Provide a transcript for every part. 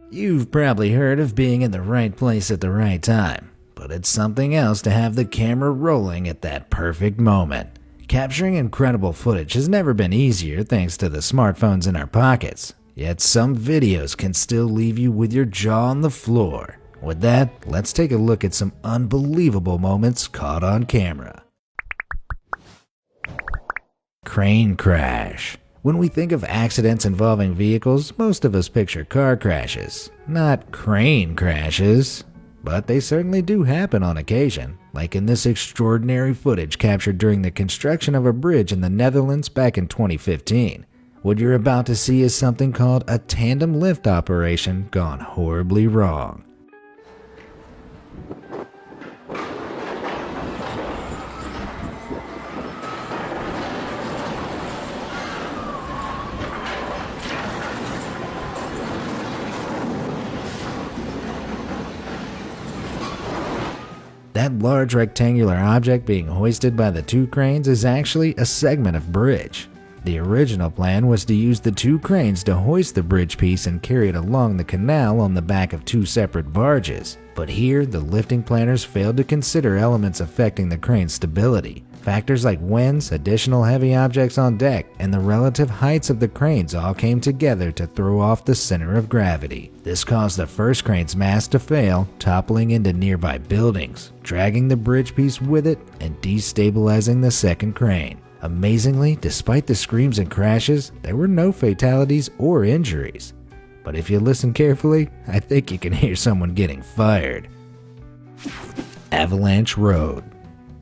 You've probably heard of being in the right place at the right time, but it's something else to have the camera rolling at that perfect moment. Capturing incredible footage has never been easier thanks to the smartphones in our pockets, yet some videos can still leave you with your jaw on the floor. With that, let's take a look at some unbelievable moments caught on camera. Crane crash. When we think of accidents involving vehicles, most of us picture car crashes, not crane crashes. But they certainly do happen on occasion, like in this extraordinary footage captured during the construction of a bridge in the Netherlands back in 2015. What you're about to see is something called a tandem lift operation gone horribly wrong. That large rectangular object being hoisted by the two cranes is actually a segment of bridge. The original plan was to use the two cranes to hoist the bridge piece and carry it along the canal on the back of two separate barges. But here, the lifting planners failed to consider elements affecting the crane's stability. Factors like winds, additional heavy objects on deck, and the relative heights of the cranes all came together to throw off the center of gravity. This caused the first crane's mast to fail, toppling into nearby buildings, dragging the bridge piece with it and destabilizing the second crane. Amazingly, despite the screams and crashes, there were no fatalities or injuries. But if you listen carefully, I think you can hear someone getting fired. Avalanche Road.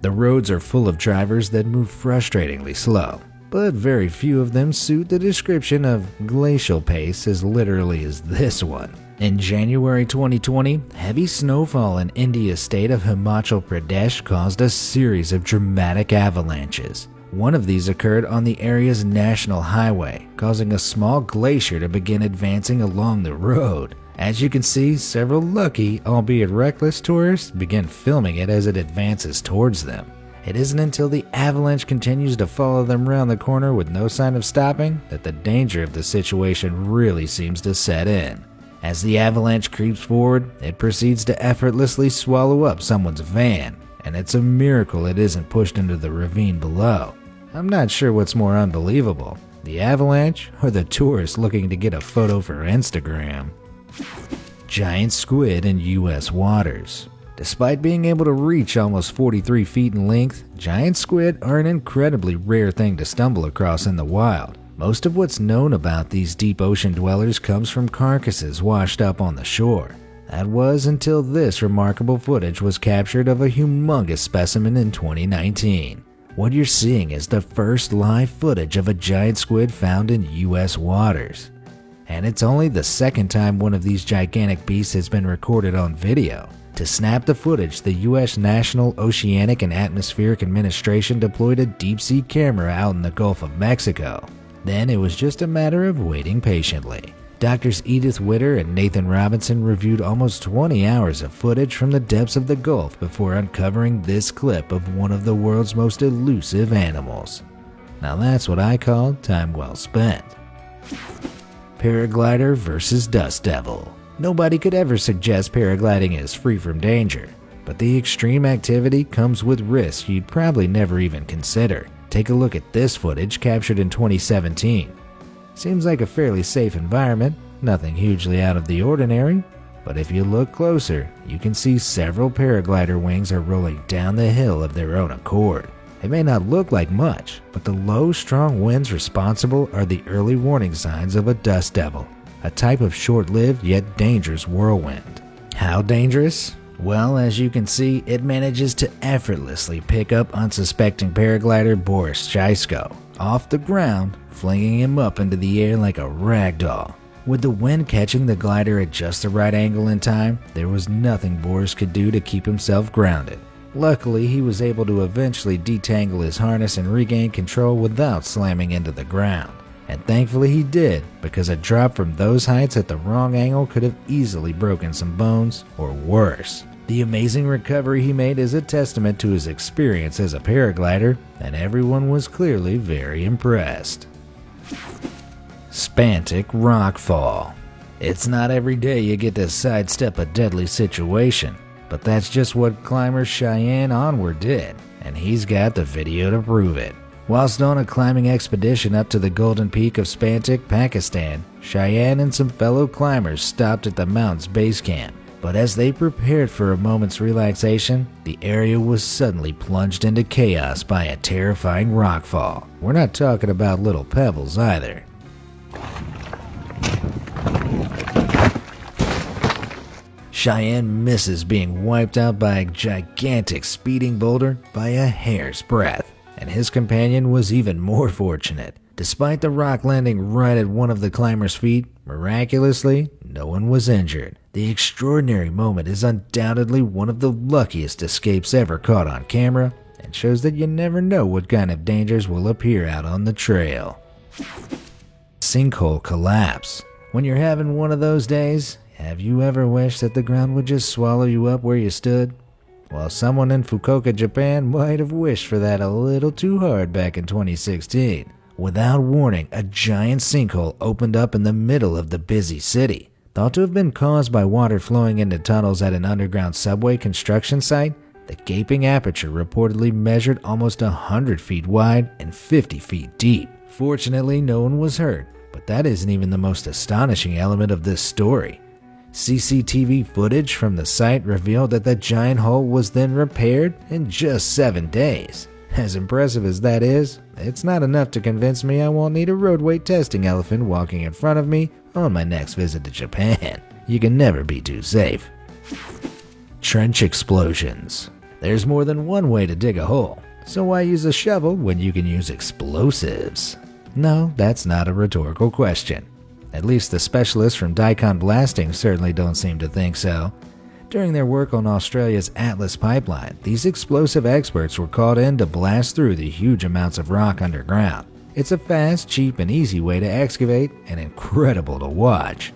The roads are full of drivers that move frustratingly slow, but very few of them suit the description of glacial pace as literally as this one. In January 2020, heavy snowfall in India's state of Himachal Pradesh caused a series of dramatic avalanches. One of these occurred on the area's national highway, causing a small glacier to begin advancing along the road. As you can see, several lucky, albeit reckless tourists begin filming it as it advances towards them. It isn't until the avalanche continues to follow them around the corner with no sign of stopping that the danger of the situation really seems to set in. As the avalanche creeps forward, it proceeds to effortlessly swallow up someone's van, and it's a miracle it isn't pushed into the ravine below. I'm not sure what's more unbelievable, the avalanche or the tourists looking to get a photo for Instagram. Giant squid in U.S. waters. Despite being able to reach almost 43 feet in length, giant squid are an incredibly rare thing to stumble across in the wild. Most of what's known about these deep ocean dwellers comes from carcasses washed up on the shore. That was until this remarkable footage was captured of a humongous specimen in 2019. What you're seeing is the first live footage of a giant squid found in U.S. waters. And it's only the second time one of these gigantic beasts has been recorded on video. To snap the footage, the U.S. National Oceanic and Atmospheric Administration deployed a deep-sea camera out in the Gulf of Mexico. Then it was just a matter of waiting patiently. Doctors Edith Witter and Nathan Robinson reviewed almost 20 hours of footage from the depths of the Gulf before uncovering this clip of one of the world's most elusive animals. Now that's what I call time well spent. Paraglider versus Dust Devil. Nobody could ever suggest paragliding is free from danger, but the extreme activity comes with risks you'd probably never even consider. Take a look at this footage captured in 2017. Seems like a fairly safe environment, nothing hugely out of the ordinary, but if you look closer, you can see several paraglider wings are rolling down the hill of their own accord. It may not look like much, but the low, strong winds responsible are the early warning signs of a dust devil, a type of short-lived yet dangerous whirlwind. How dangerous? Well, as you can see, it manages to effortlessly pick up unsuspecting paraglider Boris Chysko off the ground, flinging him up into the air like a rag doll. With the wind catching the glider at just the right angle and time, there was nothing Boris could do to keep himself grounded. Luckily, he was able to eventually detangle his harness and regain control without slamming into the ground. And thankfully he did, because a drop from those heights at the wrong angle could have easily broken some bones, or worse. The amazing recovery he made is a testament to his experience as a paraglider, and everyone was clearly very impressed. Spantic Rockfall. It's not every day you get to sidestep a deadly situation, but that's just what climber Cheyenne Onward did, and he's got the video to prove it. Whilst on a climbing expedition up to the Golden Peak of Spantik, Pakistan, Cheyenne and some fellow climbers stopped at the mountain's base camp. But as they prepared for a moment's relaxation, the area was suddenly plunged into chaos by a terrifying rockfall. We're not talking about little pebbles either. Cheyenne misses being wiped out by a gigantic speeding boulder by a hair's breadth, and his companion was even more fortunate. Despite the rock landing right at one of the climber's feet, miraculously, no one was injured. The extraordinary moment is undoubtedly one of the luckiest escapes ever caught on camera, and shows that you never know what kind of dangers will appear out on the trail. Sinkhole collapse. When you're having one of those days, have you ever wished that the ground would just swallow you up where you stood? Well, someone in Fukuoka, Japan might have wished for that a little too hard back in 2016. Without warning, a giant sinkhole opened up in the middle of the busy city. Thought to have been caused by water flowing into tunnels at an underground subway construction site, the gaping aperture reportedly measured almost 100 feet wide and 50 feet deep. Fortunately, no one was hurt, but that isn't even the most astonishing element of this story. CCTV footage from the site revealed that the giant hole was then repaired in just 7 days. As impressive as that is, it's not enough to convince me I won't need a roadway testing elephant walking in front of me on my next visit to Japan. You can never be too safe. Trench explosions. There's more than one way to dig a hole, so why use a shovel when you can use explosives? No, that's not a rhetorical question. At least the specialists from Daikon Blasting certainly don't seem to think so. During their work on Australia's Atlas Pipeline, these explosive experts were called in to blast through the huge amounts of rock underground. It's a fast, cheap, and easy way to excavate, and incredible to watch.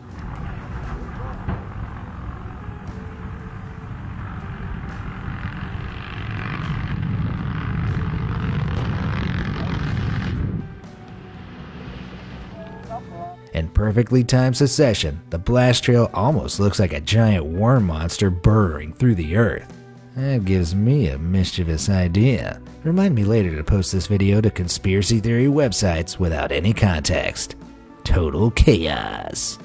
In perfectly timed succession, the blast trail almost looks like a giant worm monster burrowing through the earth. That gives me a mischievous idea. Remind me later to post this video to conspiracy theory websites without any context. Total chaos.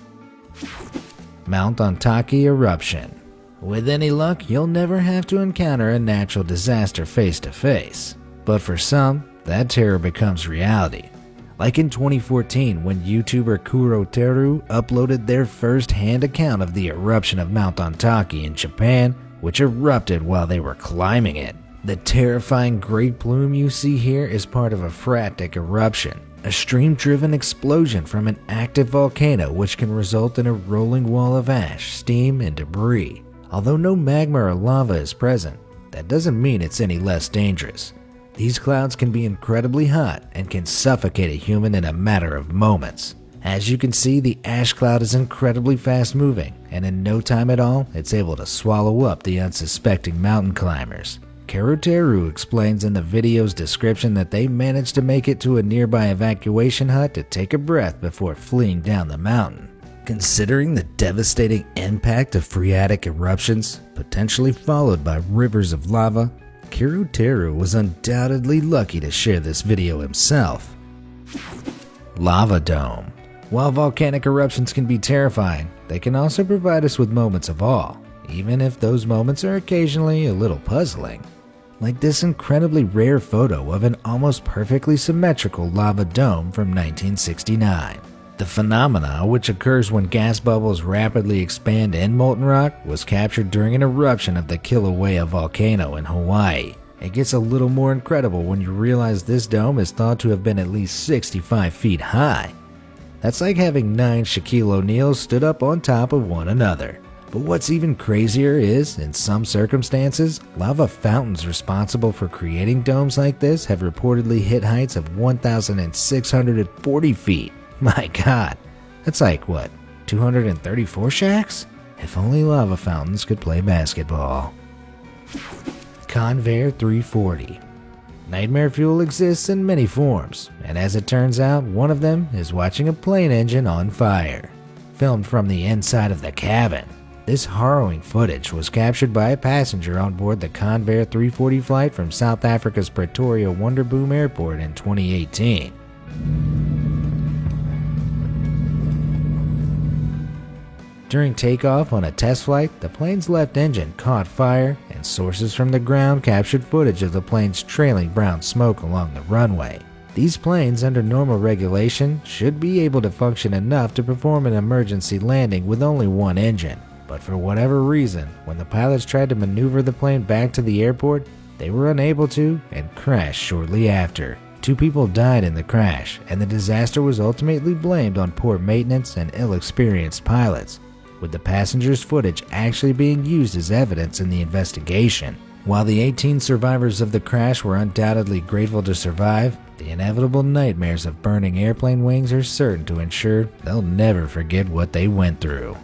Mount Ontake eruption. With any luck, you'll never have to encounter a natural disaster face to face. But for some, that terror becomes reality. Like in 2014 when YouTuber Kuroteru uploaded their first-hand account of the eruption of Mount Ontake in Japan, which erupted while they were climbing it. The terrifying great plume you see here is part of a phreatic eruption, a stream-driven explosion from an active volcano which can result in a rolling wall of ash, steam, and debris. Although no magma or lava is present, that doesn't mean it's any less dangerous. These clouds can be incredibly hot and can suffocate a human in a matter of moments. As you can see, the ash cloud is incredibly fast moving, and in no time at all, it's able to swallow up the unsuspecting mountain climbers. Kuroteru explains in the video's description that they managed to make it to a nearby evacuation hut to take a breath before fleeing down the mountain. Considering the devastating impact of phreatic eruptions, potentially followed by rivers of lava, Kuroteru was undoubtedly lucky to share this video himself. Lava Dome. While volcanic eruptions can be terrifying, they can also provide us with moments of awe, even if those moments are occasionally a little puzzling. Like this incredibly rare photo of an almost perfectly symmetrical lava dome from 1969. The phenomena, which occurs when gas bubbles rapidly expand in molten rock, was captured during an eruption of the Kilauea volcano in Hawaii. It gets a little more incredible when you realize this dome is thought to have been at least 65 feet high. That's like having 9 Shaquille O'Neals stood up on top of one another. But what's even crazier is, in some circumstances, lava fountains responsible for creating domes like this have reportedly hit heights of 1,640 feet. My god, that's like what, 234 shacks? If only lava fountains could play basketball. Convair 340. Nightmare fuel exists in many forms, and as it turns out, one of them is watching a plane engine on fire. filmed from the inside of the cabin. This harrowing footage was captured by a passenger on board the Convair 340 flight from South Africa's Pretoria Wonderboom Airport in 2018. During takeoff on a test flight, the plane's left engine caught fire, and sources from the ground captured footage of the plane's trailing brown smoke along the runway. These planes, under normal regulation, should be able to function enough to perform an emergency landing with only one engine. But for whatever reason, when the pilots tried to maneuver the plane back to the airport, they were unable to and crashed shortly after. 2 people died in the crash, and the disaster was ultimately blamed on poor maintenance and ill-experienced pilots, with the passengers' footage actually being used as evidence in the investigation. While the 18 survivors of the crash were undoubtedly grateful to survive, the inevitable nightmares of burning airplane wings are certain to ensure they'll never forget what they went through.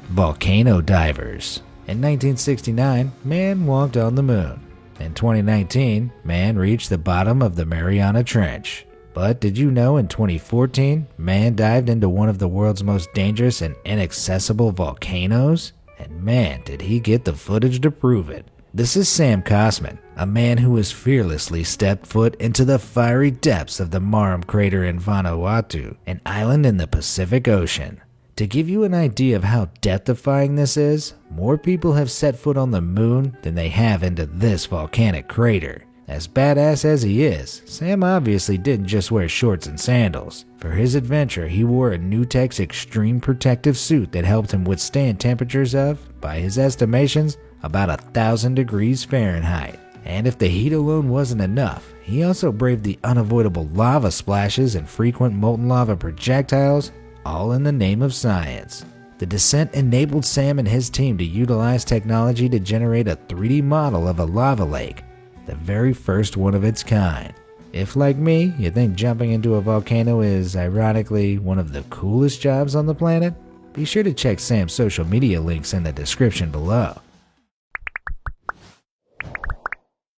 Volcano divers. In 1969, man walked on the moon. In 2019, man reached the bottom of the Mariana Trench. But did you know in 2014, man dived into one of the world's most dangerous and inaccessible volcanoes? And man, did he get the footage to prove it. This is Sam Kosman, a man who has fearlessly stepped foot into the fiery depths of the Marum crater in Vanuatu, an island in the Pacific Ocean. To give you an idea of how death-defying this is, more people have set foot on the moon than they have into this volcanic crater. As badass as he is, Sam obviously didn't just wear shorts and sandals. For his adventure, he wore a Nutex Extreme Protective Suit that helped him withstand temperatures of, by his estimations, about 1,000 degrees Fahrenheit. And if the heat alone wasn't enough, he also braved the unavoidable lava splashes and frequent molten lava projectiles, all in the name of science. The descent enabled Sam and his team to utilize technology to generate a 3D model of a lava lake, the very first one of its kind. If, like me, you think jumping into a volcano is, ironically, one of the coolest jobs on the planet, be sure to check Sam's social media links in the description below.